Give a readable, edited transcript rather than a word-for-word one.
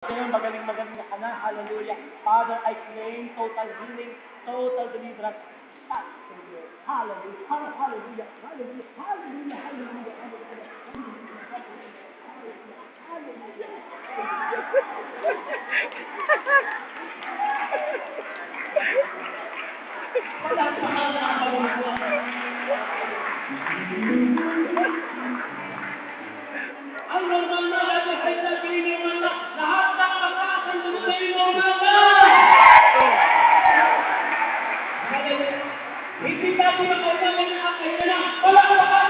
Magaling ka na. Hallelujah. Father, I claim total healing, total deliverance. Hallelujah. Hallelujah. Hallelujah. Hallelujah. Hallelujah. Ang normal na lahat ay sabihin mo na lahat ng pag-asa ng normal na. Hindi tayo makaunaman ng akay na wala ka pa